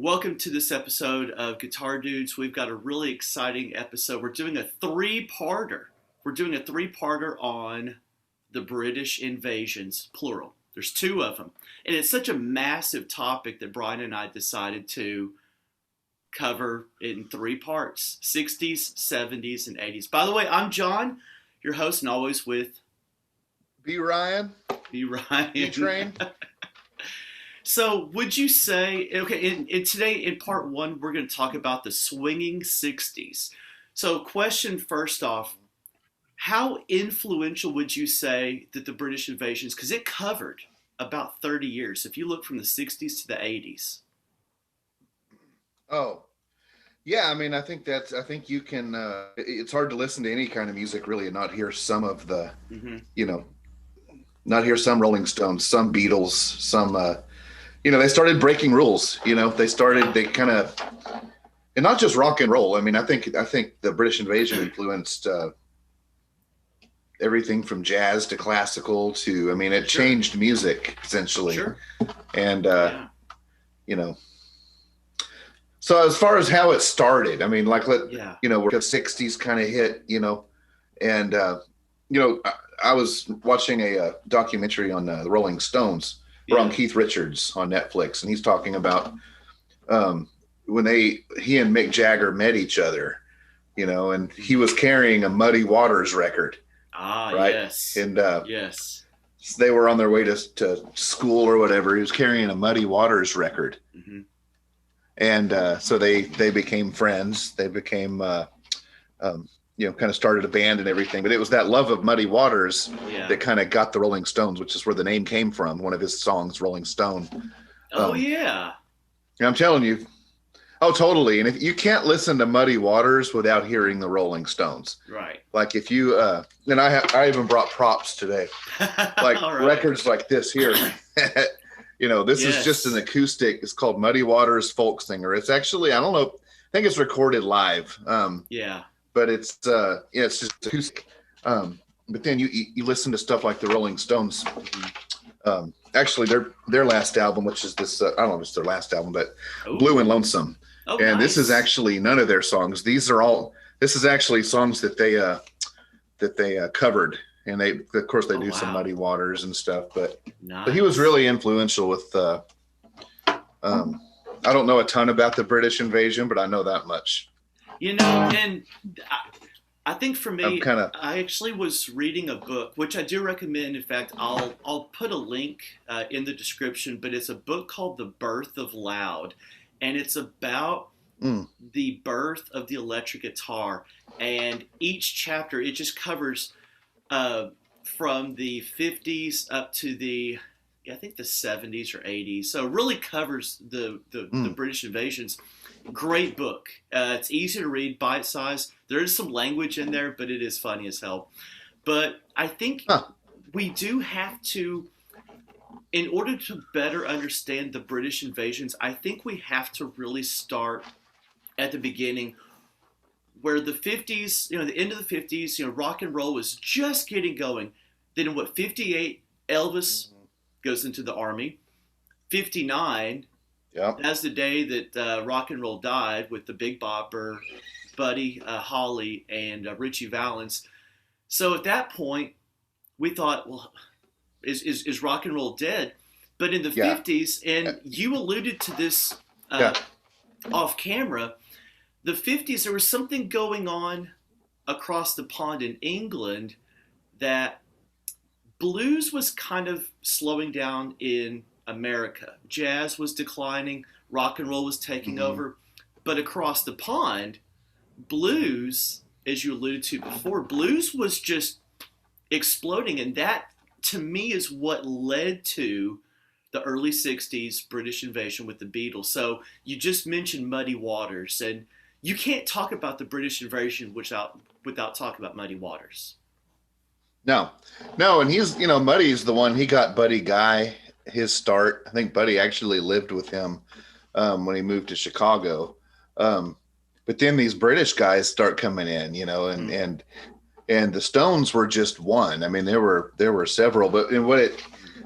Welcome to this episode of Guitar Dudes. We've got a really exciting episode. We're doing a three-parter. On the British invasions, plural. There's two of them. And it's such a massive topic that Brian and I decided to cover in three parts: 60s, 70s, and 80s. By the way, I'm John, your host, and always with B. Ryan. B-Train. So would you say, okay, today in part one, we're going to talk about the swinging 60s. So question first off, how influential would you say that the British invasions, because it covered about 30 years, if you look from the 60s to the 80s? Oh, yeah. I mean, I think you can, it's hard to listen to any kind of music really and not hear some of the, not hear some Rolling Stones, some Beatles, some, they started breaking rules, they kind of, and not just rock and roll. I mean, I think the British invasion influenced everything from jazz to classical to, I mean, it changed music essentially. Sure. And, so as far as how it started, I mean, like, where the 60s kind of hit, and, I was watching a documentary on the Rolling Stones, or on Keith Richards on Netflix, and he's talking about when he and Mick Jagger met each other, and he was carrying a Muddy Waters record. Right? Yes. And yes, they were on their way to school or whatever. He was carrying a Muddy Waters record, and so they became friends. They became kind of started a band and everything. But it was that love of Muddy Waters that kind of got the Rolling Stones, which is where the name came from. One of his songs, Rolling Stone. And I'm telling you. Oh, totally. And if you can't listen to Muddy Waters without hearing the Rolling Stones, right? Like if you, and I even brought props today, like records like this here. This is just an acoustic. It's called Muddy Waters Folk Singer. It's actually, I don't know, I think it's recorded live. But it's it's just acoustic. But then you listen to stuff like the Rolling Stones. Actually, their last album, which is this, I don't know if it's their last album, but Blue and Lonesome. Oh, and nice. This is actually none of their songs. This is actually songs that they covered. And of course they do some Muddy Waters and stuff, but he was really influential with, I don't know a ton about the British invasion, but I know that much. And I think for me, I actually was reading a book, which I do recommend. In fact, I'll put a link in the description, but it's a book called The Birth of Loud. And it's about the birth of the electric guitar. And each chapter, it just covers from the 50s up to the 70s or 80s. So it really covers the British invasions. Great book. It's easy to read, bite-sized. There is some language in there, but it is funny as hell. But I think we do have to, in order to better understand the British invasions, I think we have to really start at the beginning, where the 50s, the end of the 50s, rock and roll was just getting going. Then in 58, Elvis goes into the army. 59, that's the day that rock and roll died, with the Big Bopper, Buddy Holly, and Richie Valens. So at that point, we thought, well, is rock and roll dead? But in the 50s, and you alluded to this off camera, the 50s, there was something going on across the pond in England that blues was kind of slowing down in America. Jazz was declining, rock and roll was taking over. But across the pond, blues, as you alluded to before, blues was just exploding. And that, to me, is what led to the early 60s British invasion with the Beatles. So you just mentioned Muddy Waters, and you can't talk about the British invasion without talking about Muddy Waters. No, and he's, Muddy's the one, he got Buddy Guy his start. I think Buddy actually lived with him when he moved to Chicago. But then these British guys start coming in, and the Stones were just one. I mean, there were several, but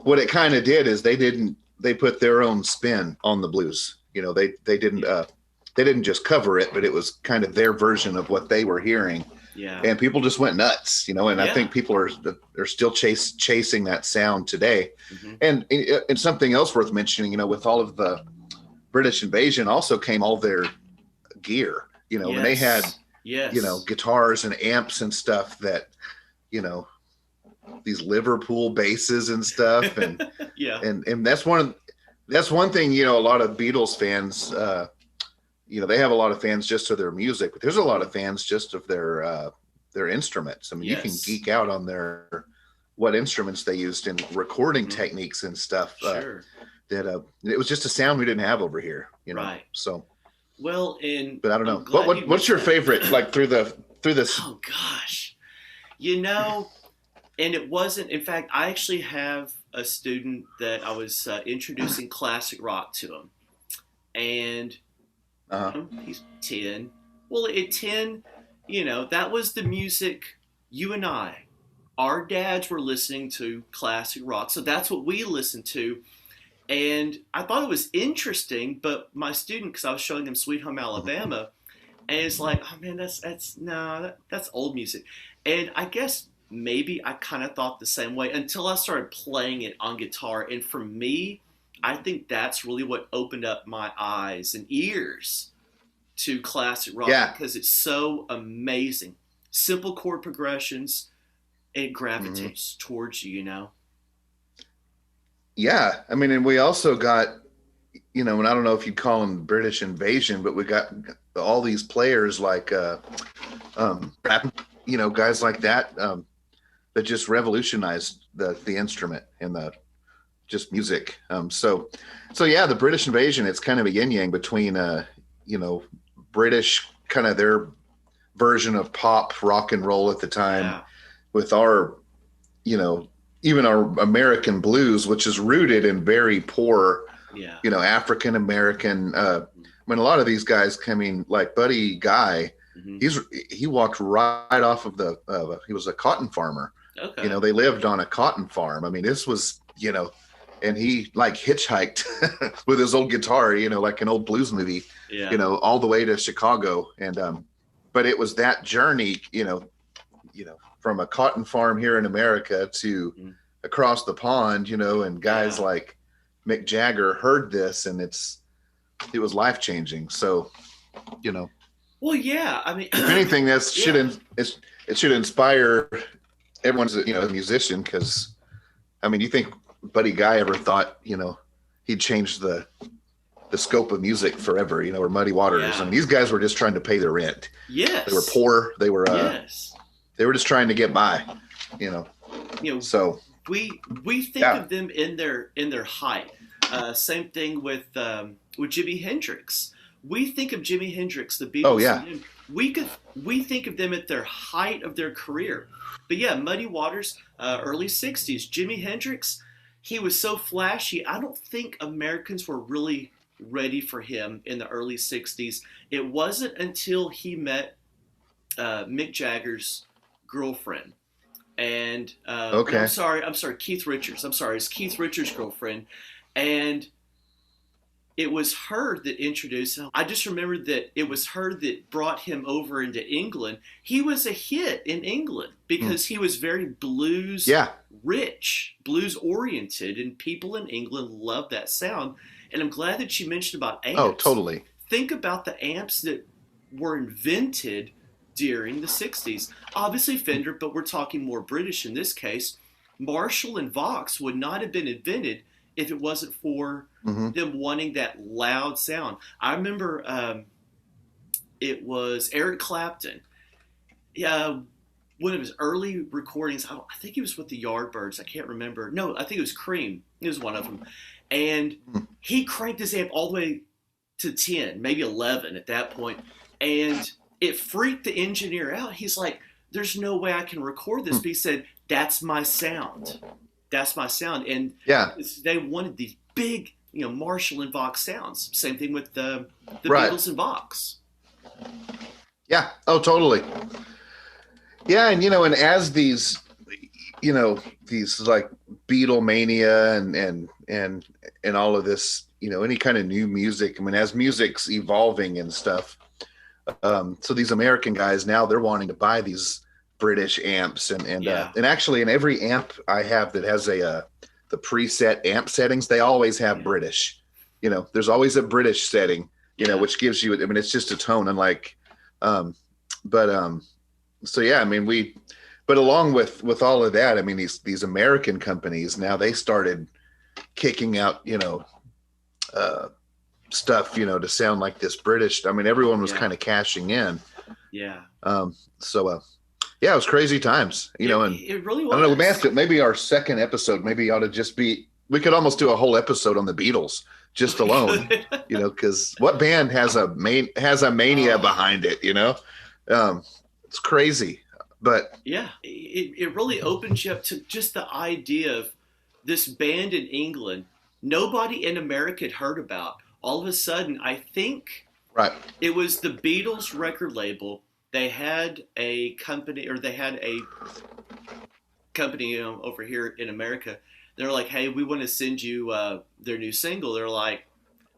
what it kind of did is they put their own spin on the blues. They didn't just cover it, but it was kind of their version of what they were hearing. Yeah. And people just went nuts, and I think people are still chasing that sound today. Mm-hmm. And something else worth mentioning, with all of the British invasion also came all their gear, and they had, guitars and amps and stuff that, these Liverpool basses and stuff. And, and that's one thing, a lot of Beatles fans, they have a lot of fans just of their music, but there's a lot of fans just of their instruments. I mean, you can geek out on what instruments they used in recording techniques and stuff. Sure. That it was just a sound we didn't have over here, Right. So, well, but I don't know. What's your favorite? Like through this? Oh gosh, and it wasn't. In fact, I actually have a student that I was introducing classic rock to him, and he's 10. Well, at 10, that was the music you and our dads were listening to classic rock. So that's what we listened to. And I thought it was interesting, but my student, because I was showing him Sweet Home Alabama, and it's like, oh man, that's old music. And I guess maybe I kind of thought the same way until I started playing it on guitar. And for me, I think that's really what opened up my eyes and ears to classic rock, because it's so amazing. Simple chord progressions, it gravitates towards you, Yeah, I mean, and we also got, and I don't know if you'd call them British invasion, but we got all these players like, guys like that, that just revolutionized the instrument and the just music. So yeah, the British invasion, it's kind of a yin yang between, British, kind of their version of pop rock and roll at the time, with our, even our American blues, which is rooted in very poor, African American. I mean, a lot of these guys coming, like Buddy Guy, he walked right off of he was a cotton farmer. Okay. They lived on a cotton farm. I mean, this was, and he like hitchhiked with his old guitar, like an old blues movie, all the way to Chicago. And, but it was that journey, from a cotton farm here in America to across the pond, and guys like Mick Jagger heard this, and it was life-changing. So, well, yeah, I mean, if anything, it should inspire everyone's, a musician. Cause I mean, you think Buddy Guy ever thought, he'd change the scope of music forever, or Muddy Waters. I mean, these guys were just trying to pay their rent. Yes. They were poor. They were, they were just trying to get by, so we think of them in their height. Same thing with Jimi Hendrix. We think of Jimi Hendrix, the Beatles. Oh yeah. We think of them at their height of their career. But yeah, Muddy Waters, early 60s. Jimi Hendrix, he was so flashy. I don't think Americans were really ready for him in the early 60s. It wasn't until he met Mick Jagger's girlfriend. And I'm sorry, Keith Richards. It's Keith Richards' girlfriend. And it was her that introduced him. I just remembered that it was her that brought him over into England. He was a hit in England because he was very blues rich, blues oriented, and people in England loved that sound. And I'm glad that you mentioned about amps. Oh, totally. Think about the amps that were invented during the 60s. Obviously Fender, but we're talking more British in this case. Marshall and Vox would not have been invented if it wasn't for them wanting that loud sound. I remember it was Eric Clapton. One of his early recordings, I think he was with the Yardbirds. I can't remember. No, I think it was Cream. It was one of them. And he cranked his amp all the way to 10, maybe 11 at that point. And it freaked the engineer out. He's like, there's no way I can record this. But he said, that's my sound. That's my sound. And they wanted these big, Marshall and Vox sounds. Same thing with the Beatles and Vox. Yeah. Oh, totally. Yeah. And, and as these, these like Beatlemania and all of this, any kind of new music. I mean, as music's evolving and stuff. So these American guys now, they're wanting to buy these British amps and actually in every amp I have that has the preset amp settings, they always have British. There's always a British setting, which gives you, I mean, it's just a tone. Unlike, so yeah, I mean, but along with all of that, I mean, these American companies now, they started kicking out, stuff, to sound like this British. I mean, everyone was kind of cashing in. Yeah. Yeah, it was crazy times, and it really was. I don't know. We may have to, maybe our second episode, maybe ought to just be, we could almost do a whole episode on the Beatles just alone, because what band has a mania behind it, it's crazy, but yeah, it really opens you up to just the idea of this band in England, nobody in America had heard about. All of a sudden, I think it was the Beatles record label. They had a company, over here in America. They're like, hey, we want to send you their new single. They're like,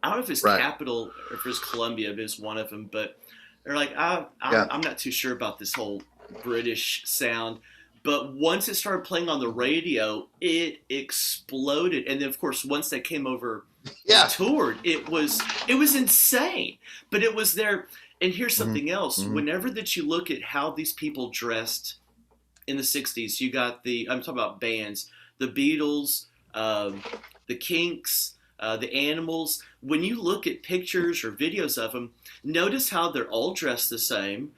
I don't know if it's Capitol or if it's Columbia, but it's one of them. But they're like, I'm not too sure about this whole British sound. But once it started playing on the radio, it exploded. And then, of course, once they came over and toured, it was insane. But it was their... And here's something else. Mm-hmm. Whenever that you look at how these people dressed in the 60s, you got I'm talking about bands, the Beatles, the Kinks, the Animals. When you look at pictures or videos of them, notice how they're all dressed the same.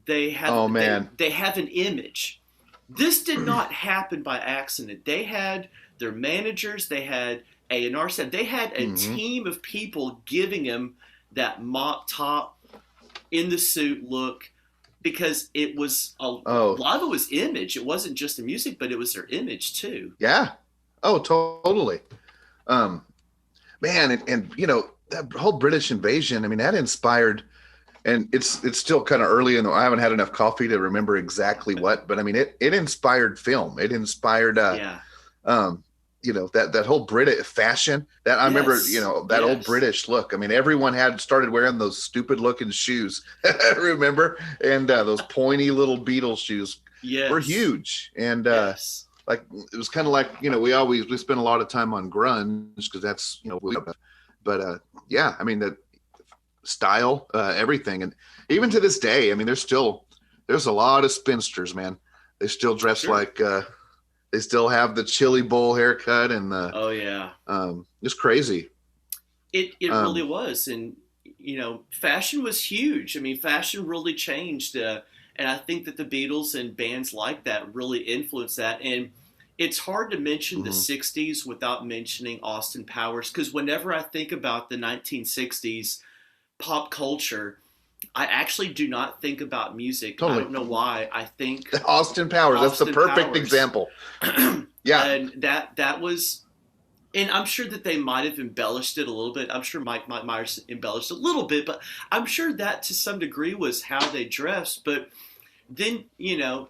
They have, they have an image. This did not happen by accident. They had their managers, they had A&R set, they had a team of people giving them that mop top, in the suit look, because it was a lot of it was image. It wasn't just the music, but it was their image too. Yeah. Oh, totally. Man, and that whole British invasion, I mean, that inspired, and it's still kind of early, and I haven't had enough coffee to remember exactly what, but I mean, it inspired film. It inspired that whole British fashion that I remember, that old British look. I mean, everyone had started wearing those stupid looking shoes. I remember. And those pointy little Beatles shoes were huge. And like, it was kind of like, we spent a lot of time on grunge because that's, but I mean, the style, everything. And even to this day, I mean, there's a lot of spinsters, man. They still dress like, they still have the chili bowl haircut and the it's crazy. It really was, and fashion was huge. I mean, fashion really changed, and I think that the Beatles and bands like that really influenced that. And it's hard to mention the '60s without mentioning Austin Powers, because whenever I think about the 1960s pop culture, I actually do not think about music. Totally. I don't know why. I think Austin Powers. That's the perfect example. Yeah. And that was, and I'm sure that they might have embellished it a little bit. I'm sure Mike Myers embellished a little bit, but I'm sure that to some degree was how they dressed. But then, you had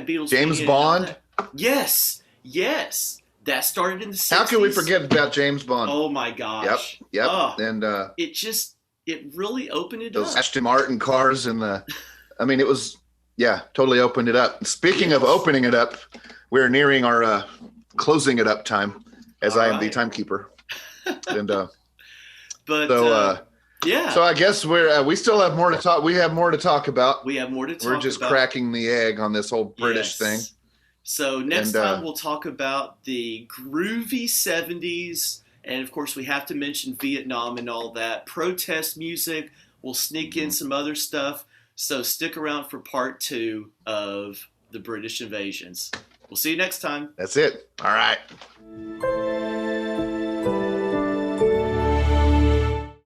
Beatles. James Bond? Yes. That started in the 60s. How can we forget about James Bond? Oh my gosh. Yep. And it really opened it those up. Aston Martin cars and it was, totally opened it up. Speaking of opening it up, we're nearing our closing it up time, as I am the timekeeper. And so I guess we still have more to talk. We have more to talk about. We're just cracking the egg on this whole British thing. So next time we'll talk about the groovy 70s. And, of course, we have to mention Vietnam and all that. Protest music. We'll sneak in some other stuff. So stick around for part 2 of the British invasions. We'll see you next time. That's it. All right.